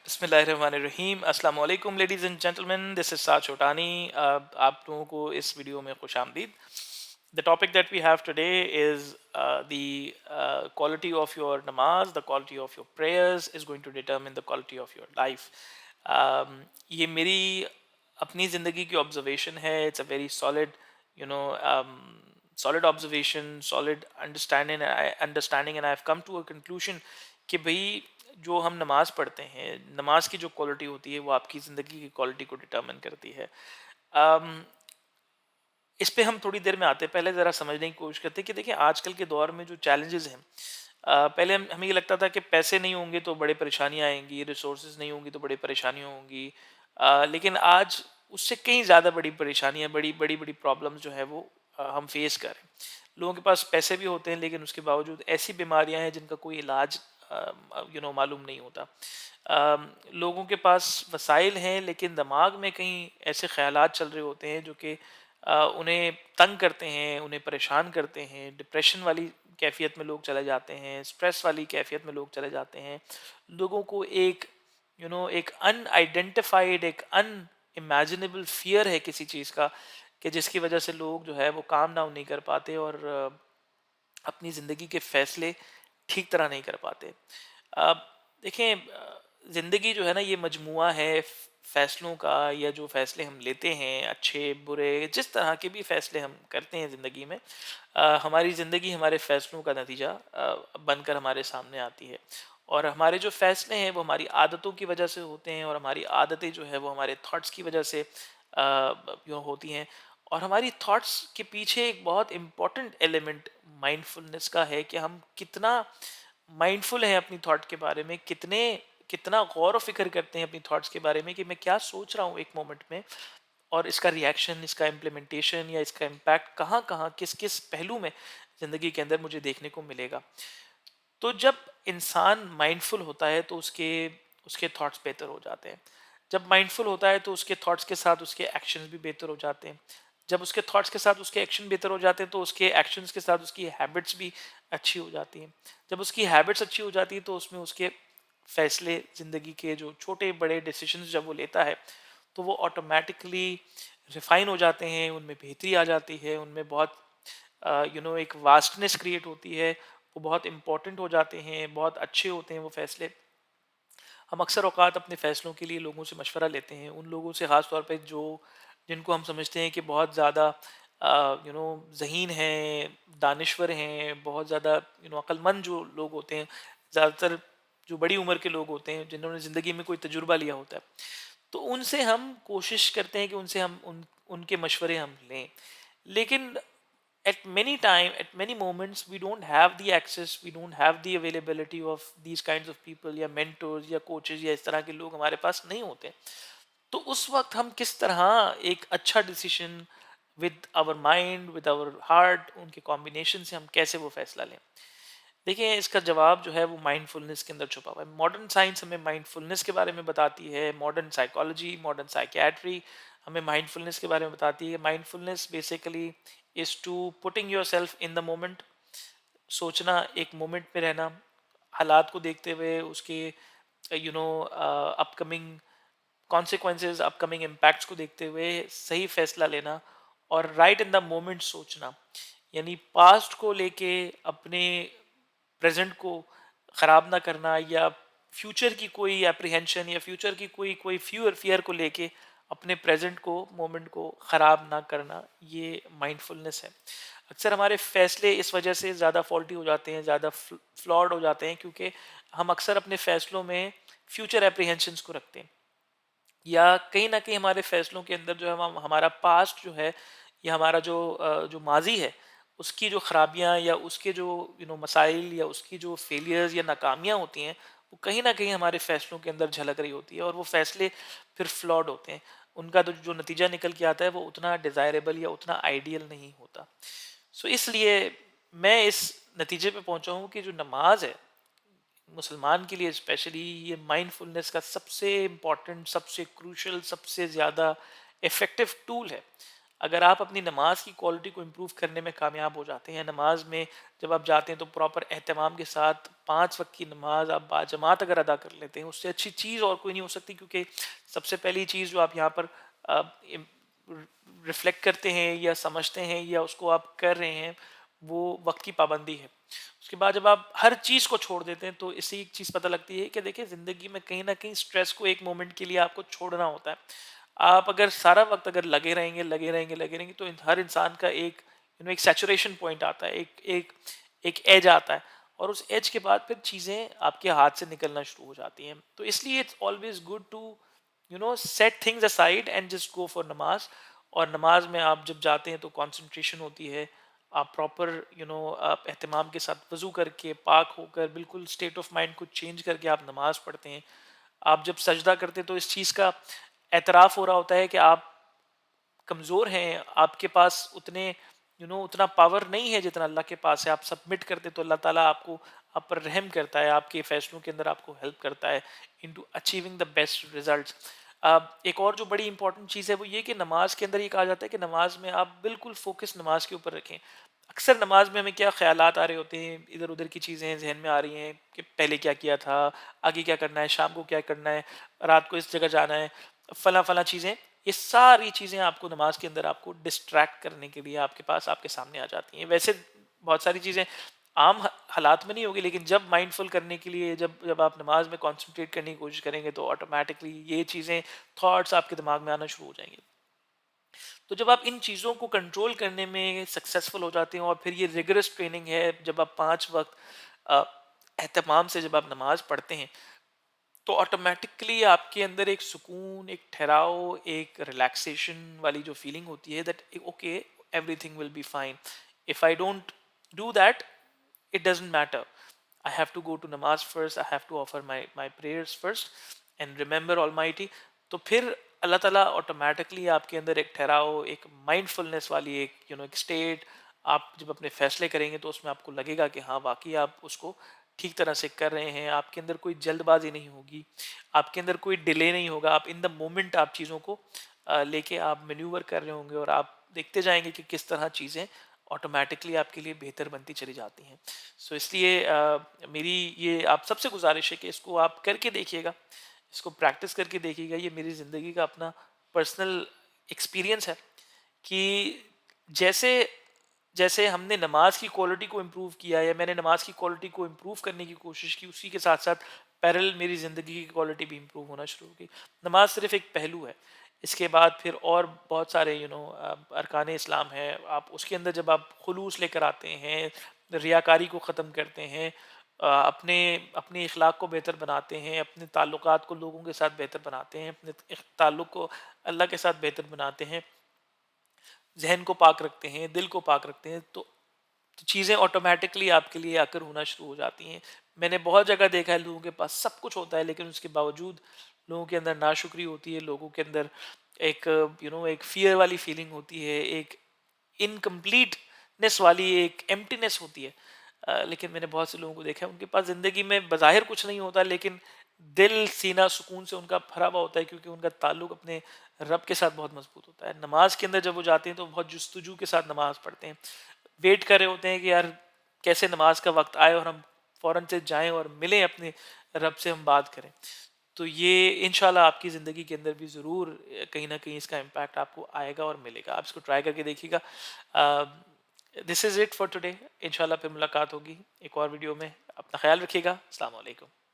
बिस्मिल्लाहिर्रहमानिर्रहीम अस्सलाम वालेकुम ladies and gentleman, this is Saad Chhotani. आप लोगों को इस वीडियो में खुश आमदीद। The topic that we have today is the quality of your namaz, the quality of your prayers is going to determine the quality of your life. ये मेरी अपनी ज़िंदगी की ऑब्जर्वेशन है। It's a very solid, you know solid observation, solid understanding, and I have come to a conclusion कि भाई जो हम नमाज पढ़ते हैं, नमाज की जो क्वालिटी होती है वो आपकी ज़िंदगी की क्वालिटी को डिटरमिन करती है। अम, इस पे हम थोड़ी देर में आते हैं। पहले ज़रा समझने की कोशिश करते हैं कि देखिए आजकल के दौर में जो चैलेंजेस हैं, पहले हमें ये लगता था कि पैसे नहीं होंगे तो बड़े परेशानियां आएंगी, रिसोर्सेज नहीं होंगी तो बड़ी परेशानियां होंगी। लेकिन आज उससे कहीं ज़्यादा बड़ी परेशानियां, बड़ी बड़ी बड़ी प्रॉब्लम्स जो है वो हम फेस कर रहे हैं। लोगों के पास पैसे भी होते हैं लेकिन उसके बावजूद ऐसी बीमारियां हैं जिनका कोई इलाज मालूम नहीं होता। लोगों के पास वसाइल हैं लेकिन दिमाग में कहीं ऐसे ख्यालात चल रहे होते हैं जो कि उन्हें तंग करते हैं, उन्हें परेशान करते हैं। डिप्रेशन वाली कैफियत में लोग चले जाते हैं, स्ट्रेस वाली कैफियत में लोग चले जाते हैं। लोगों को एक एक अनआइडेंटिफाइड, एक अनइमेजिनेबल फियर है किसी चीज़ का, कि जिसकी वजह से लोग जो है वो काम डाउन नहीं कर पाते और अपनी ज़िंदगी के फैसले ठीक तरह नहीं कर पाते। अब देखें, ज़िंदगी जो है ना, ये मजमुआ है फैसलों का, या जो फैसले हम लेते हैं, अच्छे बुरे जिस तरह के भी फैसले हम करते हैं ज़िंदगी में, हमारी ज़िंदगी हमारे फैसलों का नतीजा बनकर हमारे सामने आती है। और हमारे जो फैसले हैं वो हमारी आदतों की वजह से होते हैं, और हमारी आदतें जो है वो हमारे थॉट्स की वजह से होती हैं। और हमारी थॉट्स के पीछे एक बहुत इम्पोर्टेंट एलिमेंट माइंडफुलनेस का है, कि हम कितना माइंडफुल हैं अपनी थॉट के बारे में, कितना गौर व फिक्र करते हैं अपनी थॉट्स के बारे में, कि मैं क्या सोच रहा हूँ एक मोमेंट में, और इसका रिएक्शन, इसका इम्प्लीमेंटेशन या इसका इम्पैक्ट कहाँ कहाँ, किस किस पहलू में ज़िंदगी के अंदर मुझे देखने को मिलेगा। तो जब इंसान माइंडफुल होता है तो उसके उसके थॉट्स बेहतर हो जाते हैं। जब माइंडफुल होता है तो उसके थॉट्स के साथ उसके एक्शंस भी बेहतर हो जाते हैं। जब उसके थॉट्स के साथ उसके एक्शन बेहतर हो जाते हैं तो उसके एक्शंस के साथ उसकी हैबिट्स भी अच्छी हो जाती हैं। जब उसकी हैबिट्स अच्छी हो जाती है तो उसमें उसके फैसले, ज़िंदगी के जो छोटे बड़े डिसीजंस जब वो लेता है, तो वो ऑटोमेटिकली रिफाइन हो जाते हैं, उनमें बेहतरी आ जाती है, उनमें बहुत एक वास्टनेस क्रिएट होती है। वो बहुत इंपॉर्टेंट हो जाते हैं, बहुत अच्छे होते हैं वो फैसले। हम अक्सर औकात अपने फैसलों के लिए लोगों से मशवरा लेते हैं, उन लोगों से ख़ास तौर पे जो जिनको हम समझते हैं कि बहुत ज़्यादा ज़हीन हैं, दानिश्वर हैं, बहुत ज़्यादा अक्लमंद जो लोग होते हैं। ज़्यादातर जो बड़ी उम्र के लोग होते हैं जिन्होंने ज़िंदगी में कोई तजुर्बा लिया होता है, तो उनसे हम कोशिश करते हैं कि उनसे हम उनके मशवरे हम लें। लेकिन at many moments we don't have the access, we don't have the availability of these kinds of people, या mentors या coaches या इस तरह के लोग हमारे पास नहीं होते। तो उस वक्त हम किस तरह एक अच्छा decision with our mind, with our heart, उनके कॉम्बिनेशन से हम कैसे वो फैसला लें। देखिए, इसका जवाब जो है वो माइंडफुलनेस के अंदर छुपा हुआ है। मॉडर्न साइंस हमें माइंडफुलनेस के बारे में बताती है, मॉडर्न साइकोलॉजी, मॉडर्न साइकियाट्री हमें माइंडफुलनेस के बारे में बताती है। Mindfulness basically is to putting yourself in the moment. सोचना, एक मोमेंट में रहना, हालात को देखते हुए उसके अपकमिंग कॉन्सिक्वेंसेज, अपकमिंग इम्पैक्ट्स को देखते हुए सही फैसला लेना, और राइट इन द मोमेंट सोचना। यानी पास्ट को लेके अपने प्रेजेंट को ख़राब ना करना, या फ्यूचर की कोई एप्रीहेंशन या फ्यूचर की कोई कोई फ्यूर फियर को लेके अपने प्रेजेंट को, मोमेंट को ख़राब ना करना, ये माइंडफुलनेस है। अक्सर हमारे फैसले इस वजह से ज़्यादा फॉल्टी हो जाते हैं, ज़्यादा फ्लॉड हो जाते हैं, क्योंकि हम अक्सर अपने फैसलों में फ्यूचर एप्रीहेंशंस को रखते हैं, या कहीं ना कहीं हमारे फैसलों के अंदर जो है हमारा पास्ट जो है, या हमारा जो माजी है, उसकी जो खराबियां या उसके जो मसाइल या उसकी जो फेलियर्स या नाकामियां होती हैं, वो कहीं ना कहीं हमारे फैसलों के अंदर झलक रही होती है, और वो फैसले फिर फ्लॉड होते हैं। उनका जो नतीजा निकल के आता है वो उतना डिज़ायरेबल या उतना आइडियल नहीं होता। सो इसलिए मैं इस नतीजे पे पहुंचा हूँ कि जो नमाज है, मुसलमान के लिए स्पेशली, ये माइंडफुलनेस का सबसे इम्पोर्टेंट, सबसे क्रूशल, सबसे ज़्यादा इफ़ेक्टिव टूल है। अगर आप अपनी नमाज की क्वालिटी को इम्प्रूव करने में कामयाब हो जाते हैं, नमाज में जब आप जाते हैं तो प्रॉपर एहतमाम के साथ 5 वक्त की नमाज आप बाजमात अगर अदा कर लेते हैं, उससे अच्छी चीज़ और कोई नहीं हो सकती। क्योंकि सबसे पहली चीज़ जो आप यहाँ पर रिफ्लेक्ट करते हैं या समझते हैं या उसको आप कर रहे हैं, वो वक्त की पाबंदी है। उसके बाद जब आप हर चीज़ को छोड़ देते हैं तो इससे एक चीज़ पता लगती है कि देखिए ज़िंदगी में कहीं ना कहीं स्ट्रेस को एक मोमेंट के लिए आपको छोड़ना होता है। आप अगर सारा वक्त अगर लगे रहेंगे तो हर इंसान का एक एक सैचुरेशन पॉइंट आता है, एक एज आता है, और उस एज के बाद फिर चीज़ें आपके हाथ से निकलना शुरू हो जाती हैं। तो इसलिए it's always good to set things aside and just go for नमाज। और नमाज में आप जब जाते हैं तो कंसंट्रेशन होती है। आप प्रॉपर आप एहतमाम के साथ वजू करके पाक होकर बिल्कुल स्टेट ऑफ माइंड को चेंज करके आप नमाज पढ़ते हैं। आप जब सजदा करते हैं तो इस चीज़ का एतराफ़ हो रहा होता है कि आप कमज़ोर हैं, आपके पास उतना पावर नहीं है जितना अल्लाह के पास है। आप सबमिट करते तो अल्लाह ताला आपको आप पर रहम करता है, आपके फैसलों के अंदर आपको हेल्प करता है into achieving the best results. एक और जो बड़ी इंपॉर्टेंट चीज़ है वो ये कि नमाज के अंदर ये कहा जाता है कि नमाज में आप बिल्कुल फोकस नमाज के ऊपर रखें। अक्सर नमाज में हमें क्या ख्यालात आ रहे होते हैं, इधर उधर की चीज़ें जहन में आ रही हैं कि पहले क्या किया था, आगे क्या करना है, शाम को क्या करना है, रात को इस जगह जाना है, फला फला चीज़ें। ये सारी चीज़ें आपको नमाज के अंदर आपको डिस्ट्रैक्ट करने के लिए आपके पास आपके सामने आ जाती हैं। वैसे बहुत सारी चीज़ें आम हालात में नहीं होगी, लेकिन जब माइंडफुल करने के लिए जब जब आप नमाज में कंसंट्रेट करने की कोशिश करेंगे तो ऑटोमेटिकली ये चीज़ें थॉट्स आपके दिमाग में आना शुरू हो जाएंगे। तो जब आप इन चीज़ों को कंट्रोल करने में सक्सेसफुल हो जाते हैं और फिर ये रिगरस ट्रेनिंग है, जब आप 5 वक्त अ, एहतमाम से जब आप नमाज पढ़ते हैं तो ऑटोमेटिकली आपके अंदर एक सुकून, एक ठहराव, एक रिलैक्सेशन वाली जो फीलिंग होती है that okay everything will be fine. If I don't do that it doesn't matter. I have to go to namaz first. I have to offer my prayers first and remember Almighty. तो फिर अल्लाह ताला automatically आपके अंदर एक ठहराव, एक mindfulness वाली एक स्टेट, आप जब अपने फैसले करेंगे तो उसमें आपको लगेगा कि हाँ वाकई आप उसको ठीक तरह से कर रहे हैं। आपके अंदर कोई जल्दबाजी नहीं होगी, आपके अंदर कोई डिले नहीं होगा। आप इन द मोमेंट आप चीज़ों को लेके आप मैन्यूवर कर रहे होंगे और आप देखते जाएंगे कि किस तरह चीज़ें ऑटोमेटिकली आपके लिए बेहतर बनती चली जाती हैं। सो इसलिए मेरी ये आप सबसे गुजारिश है कि इसको आप करके देखिएगा, इसको प्रैक्टिस करके देखिएगा। ये मेरी ज़िंदगी का अपना पर्सनल एक्सपीरियंस है कि जैसे जैसे हमने नमाज की क्वालिटी को इम्प्रूव किया या मैंने नमाज की क्वालिटी को इम्प्रूव करने की कोशिश की, उसी के साथ साथ पैरेलल मेरी ज़िंदगी की क्वालिटी भी इम्प्रूव होना शुरू हो गई। नमाज सिर्फ एक पहलू है, इसके बाद फिर और बहुत सारे अरकान इस्लाम है। आप उसके अंदर जब आप खुलूस लेकर आते हैं, रियाकारी को ख़त्म करते हैं, अपने अपने इखलाक को बेहतर बनाते हैं, अपने ताल्लुकात को लोगों के साथ बेहतर बनाते हैं, अपने ताल्लुक को अल्लाह के साथ बेहतर बनाते हैं, जहन को पाक रखते हैं, दिल को पाक रखते हैं, तो चीज़ें ऑटोमेटिकली आपके लिए आकर होना शुरू हो जाती हैं। मैंने बहुत जगह देखा है लोगों के पास सब कुछ होता है लेकिन उसके बावजूद लोगों के अंदर नाशुक्री होती है, लोगों के अंदर एक एक फियर वाली फीलिंग होती है, एक इनकम्प्लीटनेस वाली एक एम्प्टीनेस होती है। लेकिन मैंने बहुत से लोगों को देखा है उनके पास ज़िंदगी में बज़ाहिर कुछ नहीं होता लेकिन दिल सीना सुकून से उनका भरा हुआ होता है, क्योंकि उनका ताल्लुक अपने रब के साथ बहुत मजबूत होता है। नमाज के अंदर जब वो जाते हैं तो बहुत जुस्तजू के साथ नमाज पढ़ते हैं, वेट कर रहे होते हैं कि यार कैसे नमाज का वक्त आए और हम फौरन से जाएं और मिलें अपने रब से, हम बात करें। तो ये इंशाल्लाह आपकी ज़िंदगी के अंदर भी ज़रूर कहीं ना कहीं इसका इम्पैक्ट आपको आएगा और मिलेगा। आप इसको ट्राई करके देखिएगा। This is it for today. इंशाल्लाह फिर मुलाकात होगी एक और वीडियो में। अपना ख्याल रखिएगा। अस्सलाम वालेकुम।